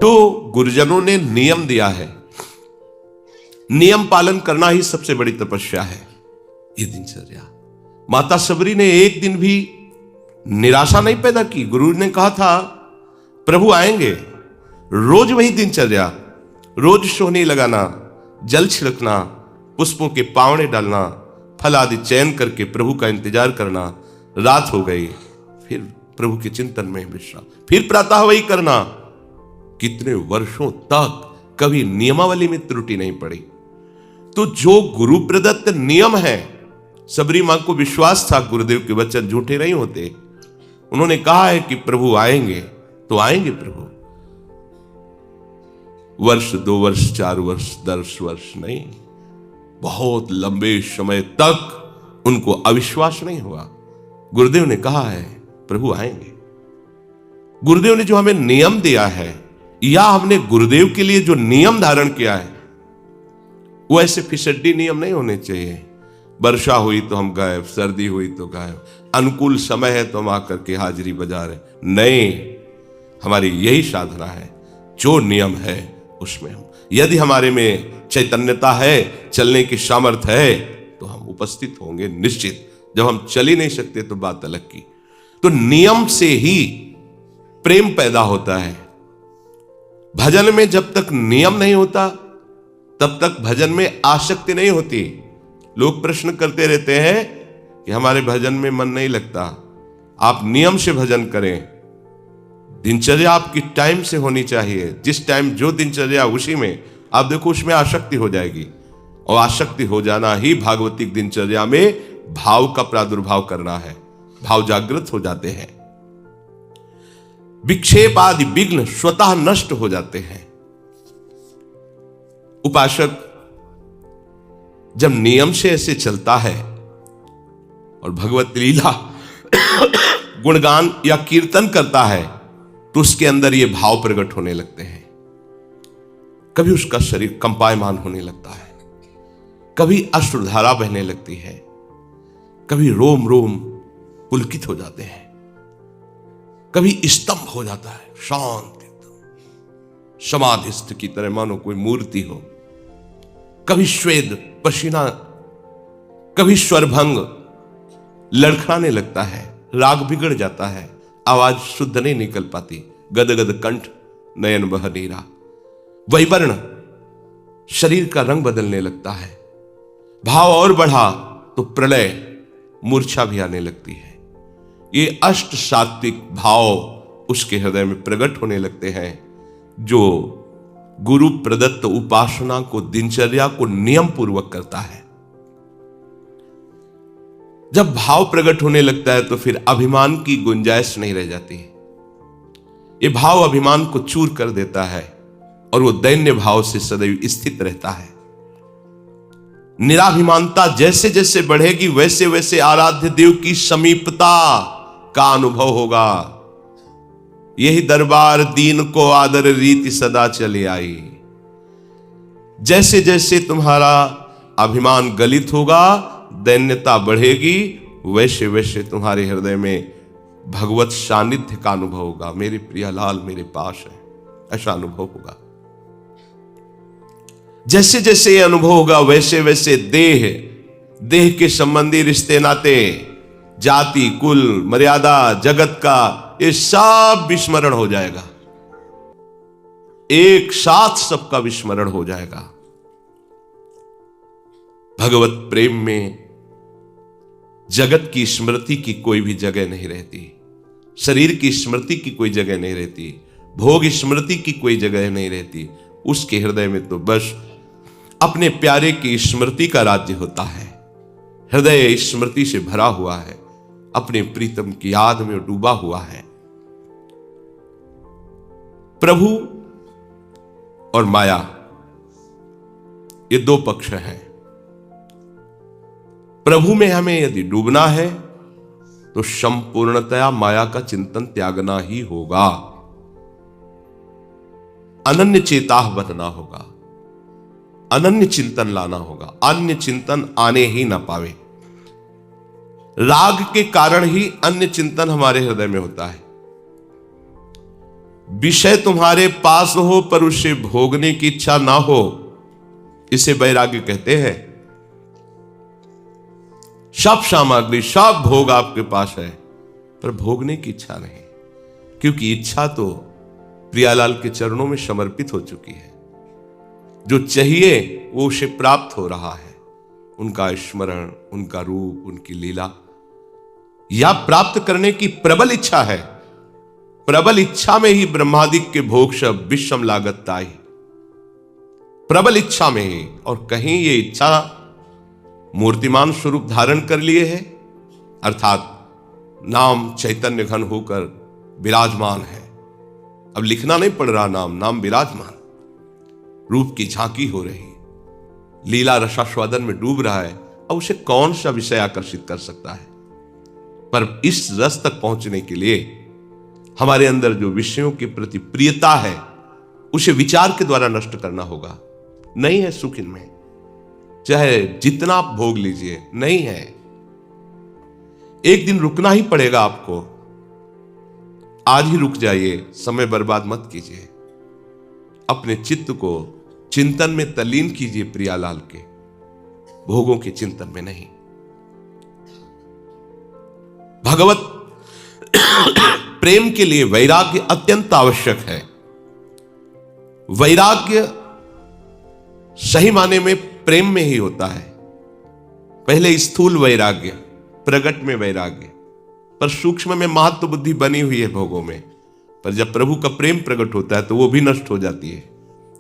जो गुरुजनों ने नियम दिया है, नियम पालन करना ही सबसे बड़ी तपस्या है। ये दिनचर्या, माता सबरी ने एक दिन भी निराशा नहीं पैदा की। गुरु ने कहा था प्रभु आएंगे, रोज वही दिनचर्या, रोज सोहनी लगाना, जल छिड़कना, पुष्पों के पावड़े डालना, फल आदि चयन करके प्रभु का इंतजार करना। रात हो गई, फिर प्रभु के चिंतन में विश्राम, फिर प्रातः वही करना। कितने वर्षों तक कभी नियमावली में त्रुटि नहीं पड़ी। तो जो गुरु प्रदत्त नियम है, सबरी मां को विश्वास था गुरुदेव के वचन झूठे नहीं होते। उन्होंने कहा है कि प्रभु आएंगे तो आएंगे प्रभु। वर्ष, 2 वर्ष, 4 वर्ष, 10 वर्ष नहीं, बहुत लंबे समय तक उनको अविश्वास नहीं हुआ। गुरुदेव ने कहा है प्रभु आएंगे। गुरुदेव ने जो हमें नियम दिया है, या हमने गुरुदेव के लिए जो नियम धारण किया है, वो ऐसे फिसड्डी नियम नहीं होने चाहिए। वर्षा हुई तो हम गायब, सर्दी हुई तो गायब, अनुकूल समय है तो हम आकर के हाजिरी बजा रहे। नहीं, हमारी यही साधना है, जो नियम है उसमें हम, यदि हमारे में चैतन्यता है, चलने की सामर्थ्य है, तो हम उपस्थित होंगे निश्चित। जब हम चल ही नहीं सकते तो बात अलग की। तो नियम से ही प्रेम पैदा होता है। भजन में जब तक नियम नहीं होता, तब तक भजन में आसक्ति नहीं होती। लोग प्रश्न करते रहते हैं कि हमारे भजन में मन नहीं लगता। आप नियम से भजन करें। दिनचर्या आपकी टाइम से होनी चाहिए। जिस टाइम जो दिनचर्या, उसी में आप देखो, उसमें आसक्ति हो जाएगी। और आसक्ति हो जाना ही भागवतिक दिनचर्या में भाव का प्रादुर्भाव करना है। भाव जागृत हो जाते हैं, विक्षेप आदि विघ्न स्वतः नष्ट हो जाते हैं। उपासक जब नियम से ऐसे चलता है और भगवत लीला गुणगान या कीर्तन करता है, तो उसके अंदर ये भाव प्रकट होने लगते हैं। कभी उसका शरीर कंपायमान होने लगता है, कभी अश्रुधारा बहने लगती है, कभी रोम रोम पुलकित हो जाते हैं, कभी स्तंभ हो जाता है, शांत एकदम समाधिस्थ की तरह मानो कोई मूर्ति हो। कभी श्वेत पसीना, कभी स्वरभंग लड़खड़ाने लगता है, राग बिगड़ जाता है, आवाज शुद्ध नहीं निकल पाती, गदगद कंठ, नयन बह नीरा, वैवर्ण, शरीर का रंग बदलने लगता है। भाव और बढ़ा तो प्रलय, मूर्छा भी आने लगती है। ये अष्ट सात्विक भाव उसके हृदय में प्रकट होने लगते हैं, जो गुरु प्रदत्त उपासना को, दिनचर्या को नियम पूर्वक करता है। जब भाव प्रकट होने लगता है तो फिर अभिमान की गुंजाइश नहीं रह जाती। ये भाव अभिमान को चूर कर देता है और वो दैन्य भाव से सदैव स्थित रहता है। निराभिमानता जैसे जैसे बढ़ेगी, वैसे वैसे आराध्य देव की समीपता का अनुभव होगा। यही दरबार दीन को आदर रीति सदा चली आई। जैसे जैसे तुम्हारा अभिमान गलित होगा, दैन्यता बढ़ेगी, वैसे वैसे तुम्हारे हृदय में भगवत सानिध्य का अनुभव होगा। मेरे प्रिय लाल मेरे पास है, ऐसा अनुभव होगा। जैसे जैसे ये अनुभव होगा, वैसे वैसे देह के संबंधी रिश्ते नाते, जाति, कुल, मर्यादा, जगत का, ये सब विस्मरण हो जाएगा। एक साथ सबका विस्मरण हो जाएगा। भगवत प्रेम में जगत की स्मृति की कोई भी जगह नहीं रहती, शरीर की स्मृति की कोई जगह नहीं रहती, भोग स्मृति की कोई जगह नहीं रहती। उसके हृदय में तो बस अपने प्यारे की स्मृति का राज्य होता है। हृदय स्मृति से भरा हुआ है, अपने प्रीतम की याद में डूबा हुआ है। प्रभु और माया, ये दो पक्ष हैं। प्रभु में हमें यदि डूबना है तो संपूर्णतया माया का चिंतन त्यागना ही होगा, अनन्य चेताह बनना होगा, अनन्य चिंतन लाना होगा। अन्य चिंतन आने ही ना पावे। राग के कारण ही अन्य चिंतन हमारे हृदय में होता है। विषय तुम्हारे पास हो पर उसे भोगने की इच्छा ना हो, इसे वैराग्य कहते हैं। सब सामग्री, सब भोग आपके पास है पर भोगने की इच्छा नहीं, क्योंकि इच्छा तो प्रियालाल के चरणों में समर्पित हो चुकी है। जो चाहिए वो उसे प्राप्त हो रहा है। उनका स्मरण, उनका रूप, उनकी लीला, या प्राप्त करने की प्रबल इच्छा है। प्रबल इच्छा में ही ब्रह्मादिक के भोग सब विषम लागत ताई, प्रबल इच्छा में ही। और कहीं ये इच्छा मूर्तिमान स्वरूप धारण कर लिए है, अर्थात नाम चैतन्य घन होकर विराजमान है। अब लिखना नहीं पड़ रहा, नाम नाम विराजमान, रूप की झांकी हो रही, लीला रसास्वादन में डूब रहा है। अब उसे कौन सा विषय आकर्षित कर सकता है? पर इस रस तक पहुंचने के लिए हमारे अंदर जो विषयों के प्रति प्रियता है उसे विचार के द्वारा नष्ट करना होगा। नहीं है सुख इनमें, चाहे जितना आप भोग लीजिए, नहीं है। एक दिन रुकना ही पड़ेगा आपको। आज ही रुक जाइए, समय बर्बाद मत कीजिए। अपने चित्त को चिंतन में तल्लीन कीजिए, प्रियालाल के भोगों के चिंतन में नहीं। भगवत प्रेम के लिए वैराग्य अत्यंत आवश्यक है। वैराग्य सही माने में प्रेम में ही होता है। पहले स्थूल वैराग्य, प्रगट में वैराग्य, पर सूक्ष्म में महत्व बुद्धि बनी हुई है भोगों में। पर जब प्रभु का प्रेम प्रकट होता है तो वो भी नष्ट हो जाती है।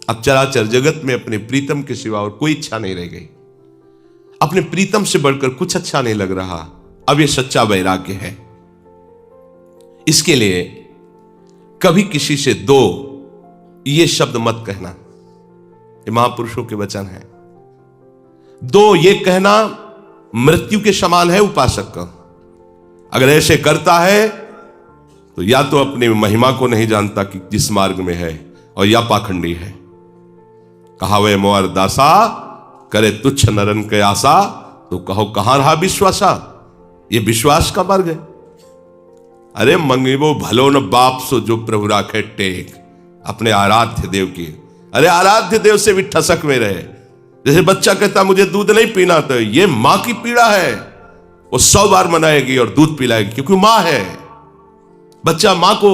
अब चराचर जगत में अपने प्रीतम के सिवा और कोई इच्छा नहीं रह गई। अपने प्रीतम से बढ़कर कुछ अच्छा नहीं लग रहा। अब ये सच्चा वैराग्य है। इसके लिए कभी किसी से दो ये शब्द मत कहना। ये महापुरुषों के वचन है। दो ये कहना मृत्यु के समान है उपासक का। अगर ऐसे करता है तो या तो अपनी महिमा को नहीं जानता कि जिस मार्ग में है, और या पाखंडी है। कहावे मोर दासा, करे तुच्छ नरन के आशा, तो कहो कहां रहा विश्वासा। ये विश्वास का मार्ग है। अरे मंगीबो भलो न बाप सो जो प्रभु राखे टेक, अपने आराध्य देव की। अरे आराध्य देव से भी ठसक में रहे। जैसे बच्चा कहता मुझे दूध नहीं पीना, तो ये मां की पीड़ा है। वो 100 बार मनाएगी और दूध पिलाएगी, क्योंकि मां है। बच्चा मां को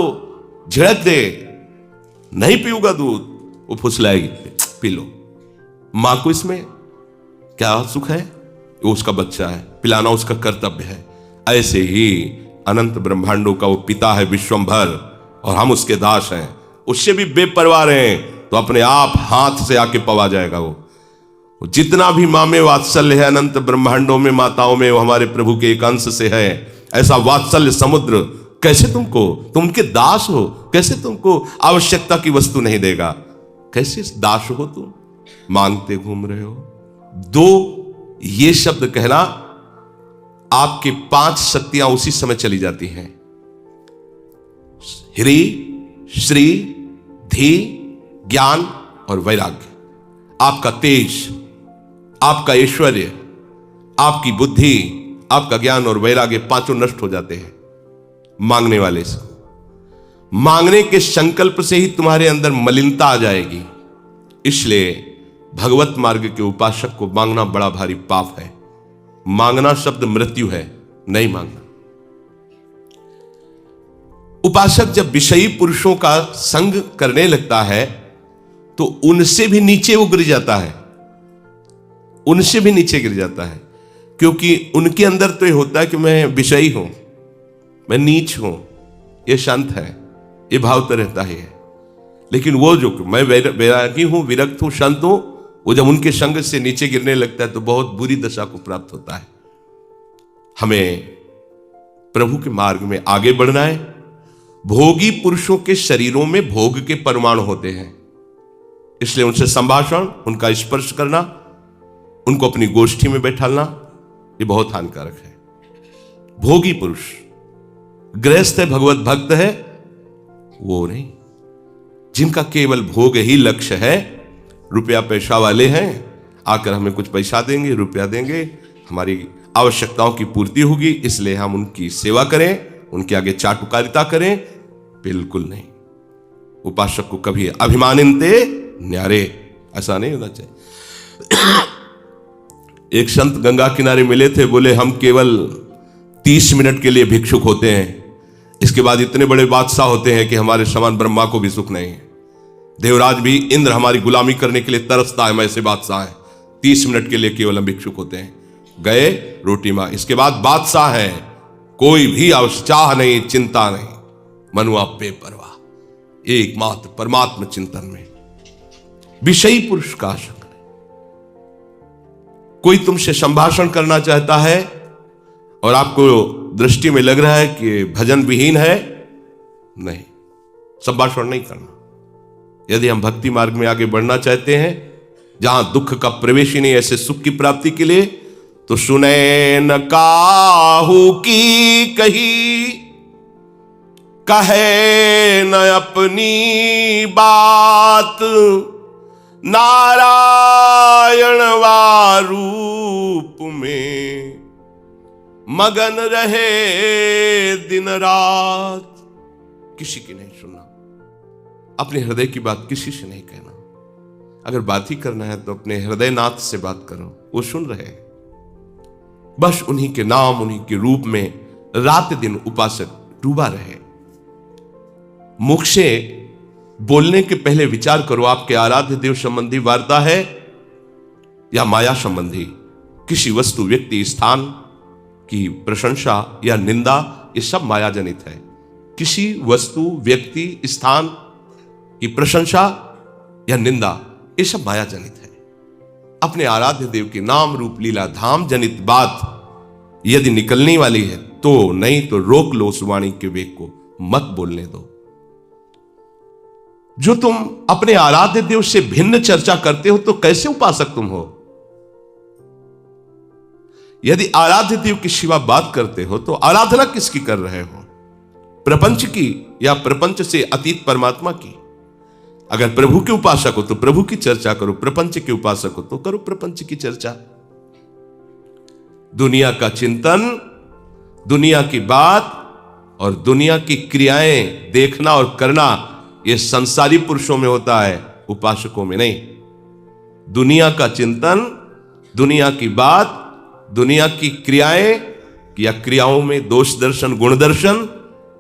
झिड़क दे, नहीं पीऊंगा दूध, वो फुसलाएगी, पी लो। मां को इसमें क्या सुख है? वो उसका बच्चा है, पिलाना उसका कर्तव्य है। ऐसे ही अनंत ब्रह्मांडों का वो पिता है विश्वंभर, और हम उसके दास हैं। उससे भी बेपरवाह हैं तो अपने आप हाथ से आके पवा जाएगा। वो जितना भी माँ में वात्सल्य है अनंत ब्रह्मांडों में, माताओं में, वो हमारे प्रभु के एक अंश से है। ऐसा वात्सल्य समुद्र कैसे तुम उनके दास हो, कैसे तुमको आवश्यकता की वस्तु नहीं देगा? कैसे दास हो तुम, मांगते घूम रहे हो? दो ये शब्द कहना, आपके 5 शक्तियां उसी समय चली जाती हैं। ह्री, श्री, धी, ज्ञान और वैराग्य। आपका तेज, आपका ऐश्वर्य, आपकी बुद्धि, आपका ज्ञान और वैराग्य, पांचों नष्ट हो जाते हैं मांगने वाले से। मांगने के संकल्प से ही तुम्हारे अंदर मलिनता आ जाएगी। इसलिए भगवत मार्ग के उपासक को मांगना बड़ा भारी पाप है। मांगना शब्द मृत्यु है, नहीं मांगना। उपासक जब विषयी पुरुषों का संग करने लगता है तो उनसे भी नीचे वो गिर जाता है, उनसे भी नीचे गिर जाता है। क्योंकि उनके अंदर तो ये होता है कि मैं विषयी हूं, मैं नीच हूं, ये शांत है, ये भाव तो रहता ही है। लेकिन वो जो मैं वैरागी हूं, विरक्त हूं, शांत हूं, वो जब उनके संग से नीचे गिरने लगता है तो बहुत बुरी दशा को प्राप्त होता है। हमें प्रभु के मार्ग में आगे बढ़ना है। भोगी पुरुषों के शरीरों में भोग के परमाणु होते हैं, इसलिए उनसे संभाषण, उनका स्पर्श करना, उनको अपनी गोष्ठी में बैठालना, ये बहुत हानिकारक है। भोगी पुरुष, गृहस्थ है, भगवत भक्त है, वो नहीं। जिनका केवल भोग ही लक्ष्य है, रुपया पैसा वाले हैं, आकर हमें कुछ पैसा देंगे, रुपया देंगे, हमारी आवश्यकताओं की पूर्ति होगी, इसलिए हम उनकी सेवा करें, उनके आगे चाटुकारिता करें, बिल्कुल नहीं। उपासक को कभी अभिमानिनते न्यारे, ऐसा नहीं होना चाहिए। एक संत गंगा किनारे मिले थे, बोले हम केवल 30 मिनट के लिए भिक्षुक होते हैं, इसके बाद इतने बड़े बादशाह होते हैं कि हमारे समान ब्रह्मा को भी सुख नहीं है। देवराज भी इंद्र हमारी गुलामी करने के लिए तरसता है, हम ऐसे बादशाह हैं। 30 मिनट के लिए केवल हम भिक्षुक होते हैं। गए रोटी मां, इसके बाद बादशाह है, कोई भी चाह नहीं, चिंता नहीं, मनुआ बेपरवाह, एकमात्र परमात्मा चिंतन में विषयी पुरुष का आशंका। कोई तुमसे संभाषण करना चाहता है और आपको दृष्टि में लग रहा है कि भजन विहीन है, नहीं, संभाषण नहीं करना। यदि हम भक्ति मार्ग में आगे बढ़ना चाहते हैं, जहां दुख का प्रवेश ही नहीं, ऐसे सुख की प्राप्ति के लिए, तो सुने न काहू की कही, कहे न अपनी बात, नारायण वा रूप में मगन रहे दिन रात। किसी की नहीं सुनना, अपने हृदय की बात किसी से नहीं कहना। अगर बात ही करना है तो अपने हृदयनाथ से बात करो, वो सुन रहे हैं। बस उन्हीं के नाम, उन्हीं के रूप में रात दिन उपासक डूबा रहे। मुख से बोलने के पहले विचार करो, आपके आराध्य देव संबंधी वार्ता है या माया संबंधी। किसी वस्तु, व्यक्ति, स्थान की प्रशंसा या निंदा, ये सब माया जनित है। किसी वस्तु, व्यक्ति, स्थान की प्रशंसा या निंदा, ये सब माया जनित है। अपने आराध्य देव के नाम रूप लीला धाम जनित बात यदि निकलने वाली है तो, नहीं तो रोक लो उस वाणी के वेग को, मत बोलने दो। जो तुम अपने आराध्य देव से भिन्न चर्चा करते हो तो कैसे उपासक तुम हो? यदि आराध्य देव की सिवा बात करते हो तो आराधना किसकी कर रहे हो? प्रपंच की या प्रपंच से अतीत परमात्मा की? अगर प्रभु के उपासक हो तो प्रभु की चर्चा करो, प्रपंच के उपासक हो तो करो प्रपंच की चर्चा। दुनिया का चिंतन, दुनिया की बात और दुनिया की क्रियाएं देखना और करना, यह संसारी पुरुषों में होता है, उपासकों में नहीं। दुनिया का चिंतन, दुनिया की बात, दुनिया की क्रियाएं या क्रियाओं में दोष दर्शन, गुण दर्शन,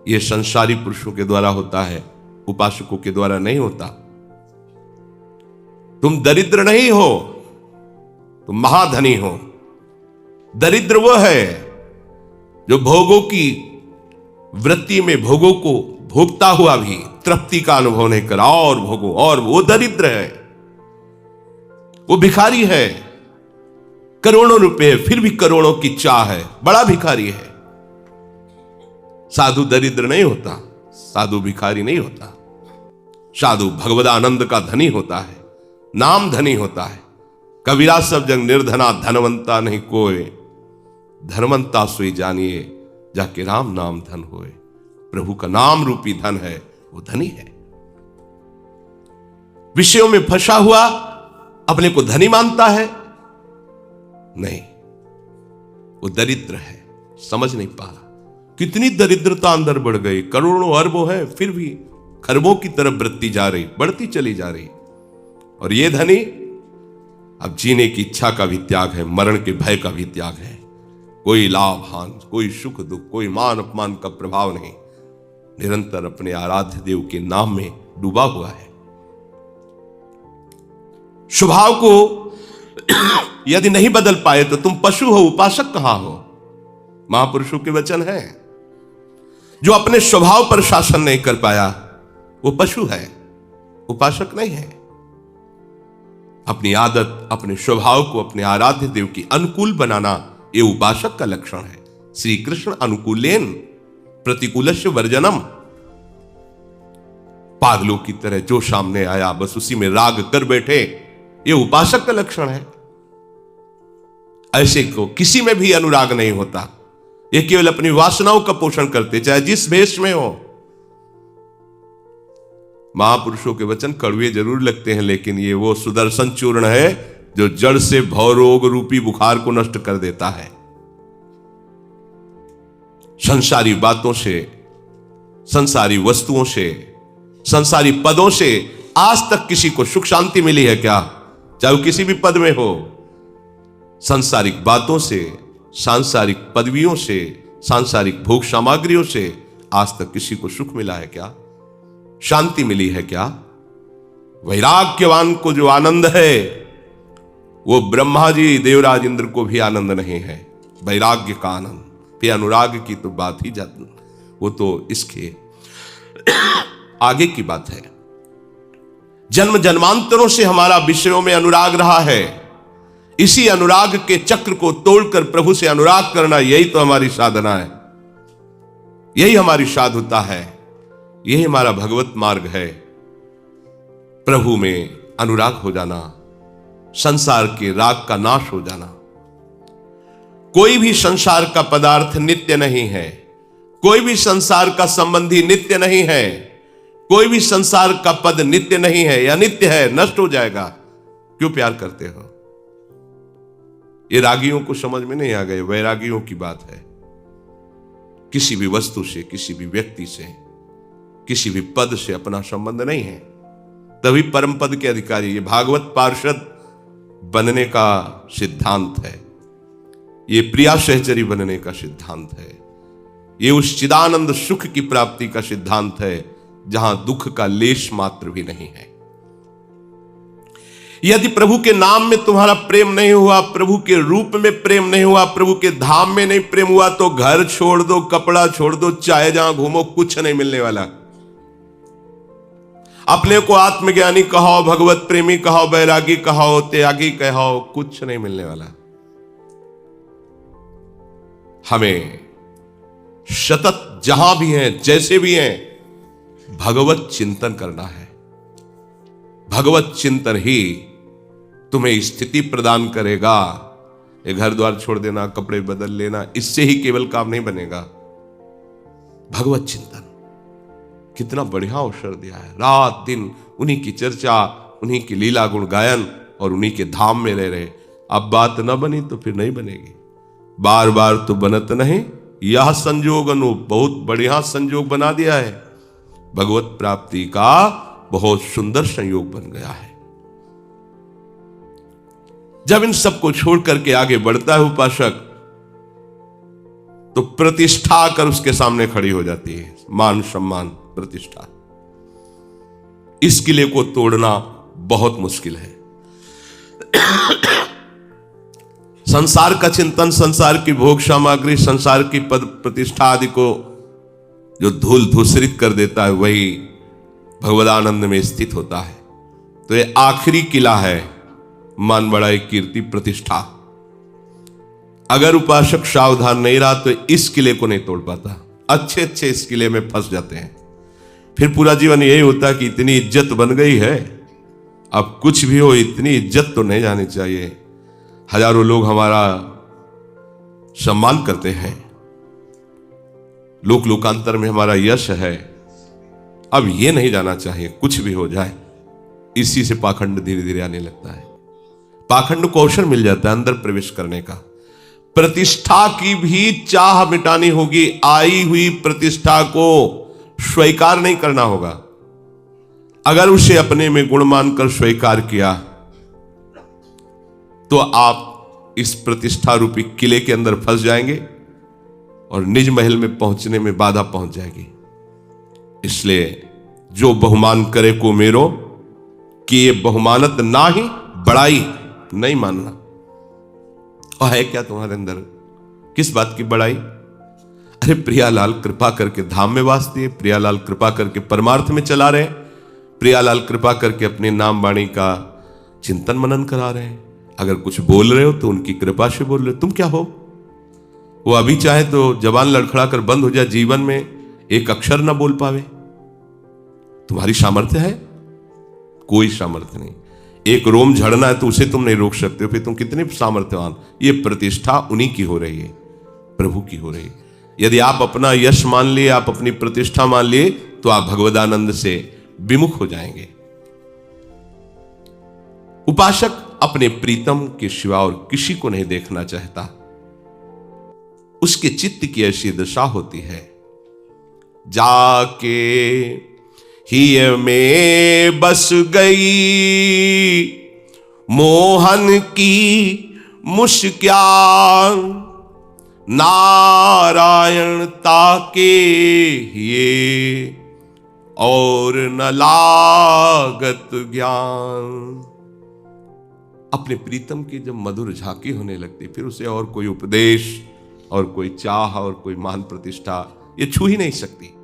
यह संसारी पुरुषों के द्वारा होता है, उपासकों के द्वारा नहीं होता। तुम दरिद्र नहीं हो, तुम महाधनी हो। दरिद्र वो है जो भोगों की वृत्ति में भोगों को भोगता हुआ भी तृप्ति का अनुभव नहीं करा, और भोगो, और वो दरिद्र है, वो भिखारी है। करोड़ों रुपए फिर भी करोड़ों की चाह है, बड़ा भिखारी है। साधु दरिद्र नहीं होता, साधु भिखारी नहीं होता। साधु भगवदानंद का धनी होता है, नाम धनी होता है। कबीरा सब जग निर्धना, धनवंता नहीं कोय, धनवंता सोई जानिए, जाके राम नाम धन होए। प्रभु का नाम रूपी धन है, वो धनी है। विषयों में फंसा हुआ अपने को धनी मानता है, नहीं, वो दरिद्र है, समझ नहीं पा रहा। कितनी दरिद्रता अंदर बढ़ गई, करोड़ों अरबों है, फिर भी खरबों की तरफ बढ़ती जा रही, बढ़ती चली जा रही। और ये धनी अब जीने की इच्छा का भी त्याग है, मरण के भय का भी त्याग है। कोई लाभ हान, कोई सुख दुख, कोई मान अपमान का प्रभाव नहीं, निरंतर अपने आराध्य देव के नाम में डूबा हुआ है। स्वभाव को यदि नहीं बदल पाए तो तुम पशु हो, उपासक कहां हो? महापुरुषों के वचन है, जो अपने स्वभाव पर शासन नहीं कर पाया वो पशु है, उपासक नहीं है। अपनी आदत, अपने स्वभाव को अपने आराध्य देव की अनुकूल बनाना, ये उपासक का लक्षण है। श्री कृष्ण अनुकूलेन प्रतिकूलस्य वर्जनम। पागलों की तरह जो सामने आया बस उसी में राग कर बैठे, ये उपासक का लक्षण है। ऐसे को किसी में भी अनुराग नहीं होता, ये केवल अपनी वासनाओं का पोषण करते, चाहे जिस भेष में हो। महापुरुषों के वचन कड़वे जरूर लगते हैं, लेकिन ये वो सुदर्शन चूर्ण है जो जड़ से भवरोग रूपी बुखार को नष्ट कर देता है। संसारी बातों से, संसारी वस्तुओं से संसारी पदों से आज तक किसी को सुख शांति मिली है क्या? चाहे वो किसी भी पद में हो। सांसारिक बातों से, सांसारिक पदवियों से, सांसारिक भोग सामग्रियों से आज तक किसी को सुख मिला है क्या? शांति मिली है क्या? वैराग्यवान को जो आनंद है वो ब्रह्मा जी देवराज इंद्र को भी आनंद नहीं है, वैराग्य का आनंद। फिर अनुराग की तो बात ही जाती, वो तो इसके आगे की बात है। जन्म जन्मांतरों से हमारा विषयों में अनुराग रहा है। इसी अनुराग के चक्र को तोड़कर प्रभु से अनुराग करना, यही तो हमारी साधना है, यही हमारी साधुता है, यही हमारा भगवत मार्ग है। प्रभु में अनुराग हो जाना, संसार के राग का नाश हो जाना। कोई भी संसार का पदार्थ नित्य नहीं है, कोई भी संसार का संबंधी नित्य नहीं है, कोई भी संसार का पद नित्य नहीं है या नित्य है, नष्ट हो जाएगा। क्यों प्यार करते हो? ये रागियों को समझ में नहीं आ गए, वैरागियों की बात है। किसी भी वस्तु से, किसी भी व्यक्ति से, किसी भी पद से अपना संबंध नहीं है, तभी परम पद के अधिकारी। ये भागवत पार्षद बनने का सिद्धांत है, ये प्रिया सहचरी बनने का सिद्धांत है, ये उस चिदानंद सुख की प्राप्ति का सिद्धांत है जहां दुख का लेश मात्र भी नहीं है। यदि प्रभु के नाम में तुम्हारा प्रेम नहीं हुआ, प्रभु के रूप में प्रेम नहीं हुआ, प्रभु के धाम में नहीं प्रेम हुआ, तो घर छोड़ दो, कपड़ा छोड़ दो, चाहे जहां घूमो, कुछ नहीं मिलने वाला। अपने को आत्मज्ञानी कहो, भगवत प्रेमी कहो, बैरागी कहो, त्यागी कहो, कुछ नहीं मिलने वाला। हमें सतत जहां भी हैं, जैसे भी हैं, भगवत चिंतन करना है। भगवत चिंतन ही तुम्हें स्थिति प्रदान करेगा। ये घर द्वार छोड़ देना, कपड़े बदल लेना, इससे ही केवल काम नहीं बनेगा। भगवत चिंतन कितना बढ़िया अवसर दिया है। रात दिन उन्हीं की चर्चा, उन्हीं की लीला गुण गायन और उन्हीं के धाम में रह रहे। अब बात न बनी तो फिर नहीं बनेगी। बार बार तो बनत नहीं, यह संजोग अनूप, बहुत बढ़िया संजोग बना दिया है। भगवत प्राप्ति का बहुत सुंदर संयोग बन गया है। जब इन सबको छोड़ करके आगे बढ़ता है उपासक, तो प्रतिष्ठा आकर उसके सामने खड़ी हो जाती है। मान सम्मान प्रतिष्ठा, इस किले को तोड़ना बहुत मुश्किल है। संसार का चिंतन, संसार की भोग सामग्री, संसार की पद प्रतिष्ठा आदि को जो धूल धूसरित कर देता है, वही भगवदानंद में स्थित होता है। तो ये आखिरी किला है, मान बढ़ाई कीर्ति प्रतिष्ठा। अगर उपासक सावधान नहीं रहा तो इस किले को नहीं तोड़ पाता। अच्छे अच्छे इस किले में फंस जाते हैं। फिर पूरा जीवन यही होता है कि इतनी इज्जत बन गई है, अब कुछ भी हो इतनी इज्जत तो नहीं जानी चाहिए। हजारों लोग हमारा सम्मान करते हैं, लोक लोकांतर में हमारा यश है, अब ये नहीं जाना चाहिए कुछ भी हो जाए। इसी से पाखंड धीरे धीरे आने लगता है। पाखंड को अवसर मिल जाता है अंदर प्रवेश करने का। प्रतिष्ठा की भी चाह मिटानी होगी। आई हुई प्रतिष्ठा को स्वीकार नहीं करना होगा। अगर उसे अपने में गुण मानकर स्वीकार किया तो आप इस प्रतिष्ठा रूपी किले के अंदर फंस जाएंगे और निज महल में पहुंचने में बाधा पहुंच जाएगी। इसलिए जो बहुमान करे को मेरो, कि ये बहुमानत ना ही बड़ाई नहीं मानना। और है क्या तुम्हारे अंदर, किस बात की बड़ाई? अरे प्रियालाल कृपा करके धाम में वास दिए, प्रियालाल कृपा करके परमार्थ में चला रहे, प्रियालाल कृपा करके अपने नाम वाणी का चिंतन मनन करा रहे हैं। अगर कुछ बोल रहे हो तो उनकी कृपा से बोल रहे हो। तुम क्या हो? वो अभी चाहे तो जबान लड़खड़ा कर बंद हो जाए, जीवन में एक अक्षर ना बोल पावे। तुम्हारी सामर्थ्य है? कोई सामर्थ्य नहीं। एक रोम झड़ना है तो उसे तुम नहीं रोक सकते हो, फिर तुम कितने सामर्थ्यवान। ये प्रतिष्ठा उन्हीं की हो रही है, प्रभु की हो रही है। यदि आप अपना यश मान लिए, आप अपनी प्रतिष्ठा मान लिए, तो आप भगवदानंद से विमुख हो जाएंगे। उपासक अपने प्रीतम के सिवा और किसी को नहीं देखना चाहता। उसके चित्त की ऐसी दशा होती है, जाके हिय में बस गई मोहन की मुस्कान, नारायण ताके ये और न लागत ज्ञान। अपने प्रीतम की जब मधुर झांकी होने लगती, फिर उसे और कोई उपदेश और कोई चाह और कोई मान प्रतिष्ठा ये छू ही नहीं सकती।